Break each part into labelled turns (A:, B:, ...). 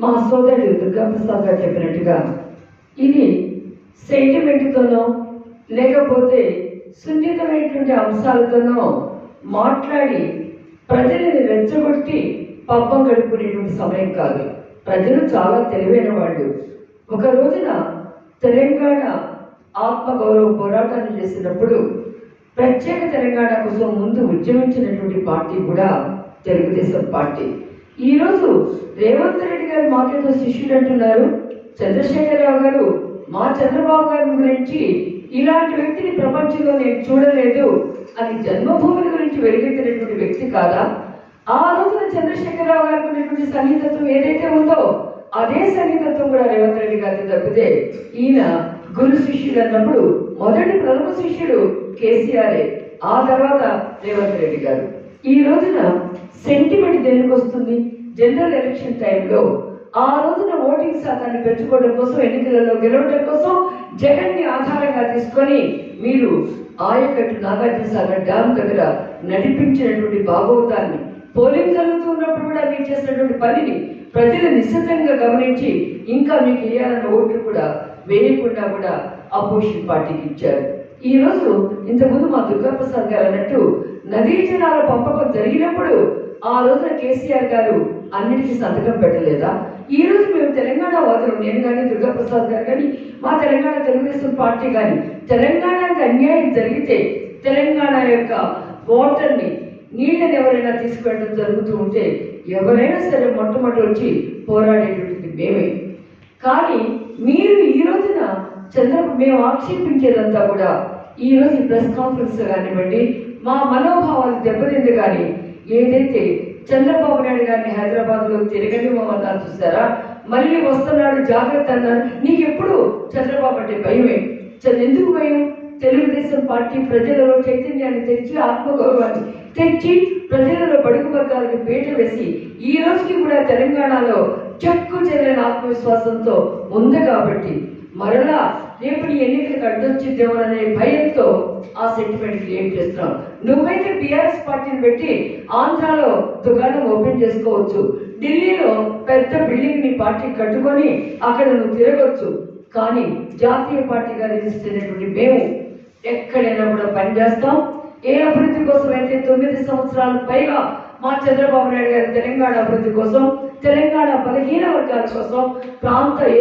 A: మా సోదరుడు దుర్గాప్రసాద్ గారు చెప్పినట్టుగా ఇది సెంటిమెంట్తోనో లేకపోతే సున్నితమైనటువంటి అంశాలతోనో మాట్లాడి ప్రజలని రెచ్చగొట్టి పబ్బం గడుపుకునేటువంటి సమయం కాదు. ప్రజలు చాలా తెలివైన వాళ్ళు. ఒక రోజున తెలంగాణ ఆత్మగౌరవ పోరాటాన్ని చేసినప్పుడు ప్రత్యేక తెలంగాణ కోసం ముందు ఉద్యమించినటువంటి పార్టీ కూడా తెలుగుదేశం పార్టీ. ఈరోజు రేవంత్ రెడ్డి గారు మాకేదో శిష్యుడు అంటున్నారు. చంద్రశేఖరరావు గారు మా చంద్రబాబు గారి గురించి ఇలాంటి వ్యక్తిని ప్రపంచంలో నేను చూడలేదు అని జన్మభూమిని గురించి వెలుగెత్తినటువంటి వ్యక్తి కాదా? ఆ రోజున చంద్రశేఖరరావు గారికి ఉన్నటువంటి సన్నిహితత్వం ఏదైతే ఉందో అదే సన్నిహితత్వం కూడా రేవంత్ రెడ్డి గారికి తప్పితే ఈయన గురు శిష్యుడు అన్నప్పుడు మొదటి ప్రథమ శిష్యుడు కేసీఆరే, ఆ తర్వాత రేవంత్ రెడ్డి గారు. ఈ రోజున సెంటిమెంట్ దేనికి వస్తుంది? జనరల్ ఎలక్షన్ టైంలో ఆ రోజున ఓటింగ్ శాతాన్ని పెంచుకోవడం కోసం, ఎన్నికలలో గెలవడం కోసం జగన్ ని ఆధారంగా తీసుకొని మీరు ఆయకట్టు నాగార్జున సాగర్ డ్యామ్ దగ్గర నడిపించినటువంటి భాగవతాన్ని, పోలింగ్ జరుగుతున్నప్పుడు కూడా మీరు చేసినటువంటి పనిని ప్రజలు నిశ్చితంగా గమనించి ఇంకా మీకు వేయాలన్న ఓట్లు కూడా వేయకుండా కూడా అపోజిషన్ పార్టీకి ఇచ్చారు. ఈ రోజు ఇంతకుముందు మా దుర్గాప్రసాద్ గారు అన్నట్టు నదీ జలాల పంపకం జరిగినప్పుడు ఆ రోజున కేసీఆర్ గారు అన్నిటికీ సంతకం పెట్టలేదా? ఈ రోజు మేము తెలంగాణ వాదులు, నేను కానీ దుర్గాప్రసాద్ గారు కానీ మా తెలంగాణ తెలుగుదేశం పార్టీ కానీ తెలంగాణకి అన్యాయం జరిగితే తెలంగాణ యొక్క వాటర్ని నీళ్ళని ఎవరైనా తీసుకువెళ్ళడం జరుగుతూ ఉంటే ఎవరైనా సరే మొట్టమొదటి వచ్చి పోరాడేటువంటిది మేమే. కానీ మీరు ఈ రోజున మేము ఆక్షేపించేదంతా కూడా ఈ రోజు ప్రెస్ కాన్ఫరెన్స్ కానివ్వండి, మా మనోభావాలు దెబ్బతింది. కానీ ఏదైతే చంద్రబాబు నాయుడు గారిని హైదరాబాద్లో తిరగని మమ్మల్ని చూస్తారా, మళ్ళీ వస్తున్నాడు జాగ్రత్త అన్నారు. నీకెప్పుడు చంద్రబాబు అంటే భయమే. ఎందుకు భయం? తెలుగుదేశం పార్టీ ప్రజలలో చైతన్యాన్ని తెచ్చి, ఆత్మగౌరవాన్ని తెచ్చి, ప్రజలలో బడుగు వర్గాలకు పీట వేసి ఈ రోజుకి కూడా తెలంగాణలో చెక్కు చెల్లని ఆత్మవిశ్వాసంతో ఉంది. కాబట్టి మరలా రేపు నీ ఎన్నికలకు అడ్డొచ్చిద్దేమో అనే భయంతో ఆ సెంటిమెంట్ క్రియేట్ చేస్తున్నాం. నువ్వైతే బీఆర్ఎస్ పార్టీని పెట్టి ఆంధ్రాలో దుకాణం ఓపెన్ చేసుకోవచ్చు, ఢిల్లీలో పెద్ద బిల్డింగ్ ని పార్టీ కట్టుకొని అక్కడ నువ్వు తిరగవచ్చు. కానీ జాతీయ పార్టీగా రిజిస్టర్ అయినటువంటి మేము ఎక్కడైనా కూడా పనిచేస్తాం. ఏ అభివృద్ధి కోసం అయితే 9 సంవత్సరాలు పైగా మా చంద్రబాబు నాయుడు గారి తెలంగాణ అభివృద్ధి కోసం, తెలంగాణ బలహీన వర్గాల కోసం,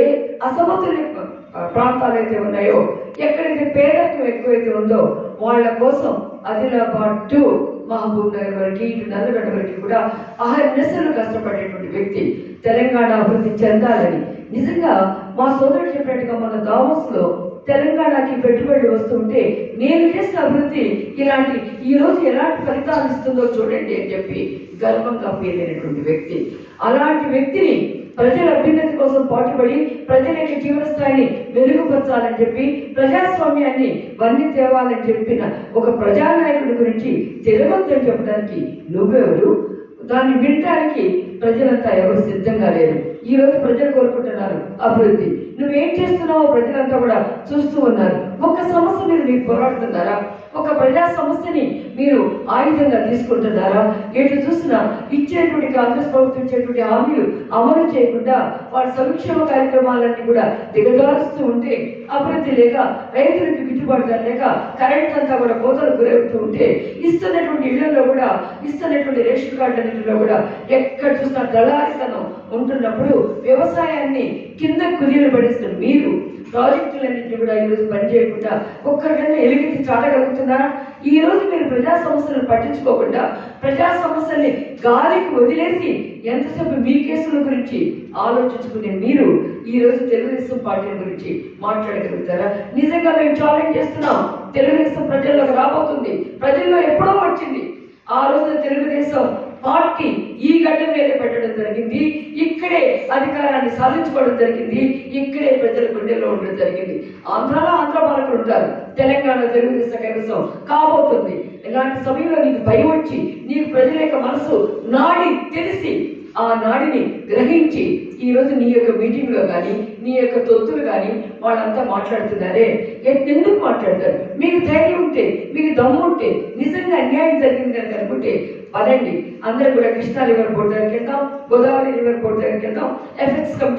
A: ఏ అసమతుల్య ప్రాంతాలు అయితే ఉన్నాయో, ఎక్కడైతే పేదరికం ఎక్కువైతే ఉందో వాళ్ళ కోసం ఆదిలాబాద్ టు మహబూబ్ నగర్ వరకు, ఇటు నల్లగడ్డ వరకు కూడా అహర్నిశలు కష్టపడేటువంటి వ్యక్తి. తెలంగాణ అభివృద్ధి చెందాలని నిజంగా మా సోదరుడు చెప్పినట్టుగా మన దావోస్ లో తెలంగాణకి పెట్టుబడి వస్తుంటే నేను చేసిన అభివృద్ధి ఇలాంటి ఈ రోజు ఎలాంటి ఫలితాలు ఇస్తుందో చూడండి అని చెప్పి గర్వంగా ఫీల్ అయినటువంటి వ్యక్తి. అలాంటి వ్యక్తిని ప్రజల అభ్యున్నతి కోసం పాటుపడి ప్రజల యొక్క జీవన స్థాయిని మెరుగుపరచాలని చెప్పి ప్రజాస్వామ్యాన్ని వన్ని తేవాలని చెప్పిన ఒక ప్రజానాయకుడి గురించి తిరగొద్దని చెప్పడానికి నువ్వెవరు? దాన్ని వినడానికి ప్రజలంతా ఎవరు సిద్ధంగా లేరు. ఈ రోజు ప్రజలు కోరుకుంటున్నారు అభివృద్ధి. నువ్వేం చేస్తున్నావో ప్రజలంతా కూడా చూస్తూ ఉన్నారు. ఒక సమస్య మీరు మీకు పోరాడుతున్నారా? ఒక ప్రజా సమస్యని మీరు ఆయుధంగా తీసుకుంటున్నారా? ఎటు చూసినా ఇచ్చేటువంటి కాంగ్రెస్ ప్రభుత్వం ఇచ్చేటువంటి హామీలు అమలు చేయకుండా వాళ్ళ సంక్షేమ కార్యక్రమాలన్నీ కూడా దిగజారుస్తూ ఉంటే, అభివృద్ధి లేక, రైతులకి గిట్టుబాటు లేక, కరెంట్ అంతా కూడా కోతలు గురవుతూ ఉంటే, ఇస్తున్నటువంటి ఇళ్లలో కూడా, ఇస్తున్నటువంటి రేషన్ కార్డులన్నింటిలో కూడా ఎక్కడ చూసినా దళారితనం ఉంటున్నప్పుడు వ్యవసాయాన్ని కింద కుదిరి పడేస్తున్న మీరు ప్రాజెక్టులన్నింటినీ కూడా ఈరోజు పనిచేయకుండా ఒక్కరికైనా ఎలుగెత్తి చాటగలుగుతున్నారా? ఈ రోజు మీరు ప్రజా సమస్యలను పట్టించుకోకుండా ప్రజా సమస్యల్ని గాలికి వదిలేసి ఎంతసేపు మీ కేసుల గురించి ఆలోచించుకునే మీరు ఈ రోజు తెలుగుదేశం పార్టీ గురించి మాట్లాడగలుగుతారా? నిజంగా మేము ఛాలెంజ్ చేస్తున్నాం. తెలుగుదేశం ప్రజల్లోకి రాబోతుంది. ప్రజల్లో ఎప్పుడో వచ్చింది. ఆ రోజున తెలుగుదేశం పార్టీ ఈ గడ్డ మీద పెట్టడం జరిగింది. ఇక్కడే అధికారాన్ని సాధించుకోవడం జరిగింది. ఇక్కడే ప్రజల గుండెల్లో ఉండడం జరిగింది. ఆంధ్రాలో ఆంధ్ర పాలకులు ఉంటారు, తెలంగాణ తెలుగుదేశం కైవసం కాబోతుంది. ఇలాంటి సమయంలో నీకు భయం వచ్చి, నీకు ప్రజల యొక్క మనసు నాడి తెలిసి ఆ నాడిని గ్రహించి ఈరోజు నీ యొక్క మీటింగ్లో కానీ నీ యొక్క తొత్తులు కానీ వాళ్ళంతా మాట్లాడుతున్నారే, ఎందుకు మాట్లాడతారు? మీకు ధైర్యం ఉంటే, మీకు దమ్ము ఉంటే, నిజంగా అన్యాయం జరిగింది అని అనుకుంటే పదండి, అందరూ కూడా కృష్ణా రివర్ బోర్డు దగ్గరికి వెళ్దాం, గోదావరి రివర్ బోర్డు దగ్గరికి వెళ్దాం, ఎఫెక్ట్స్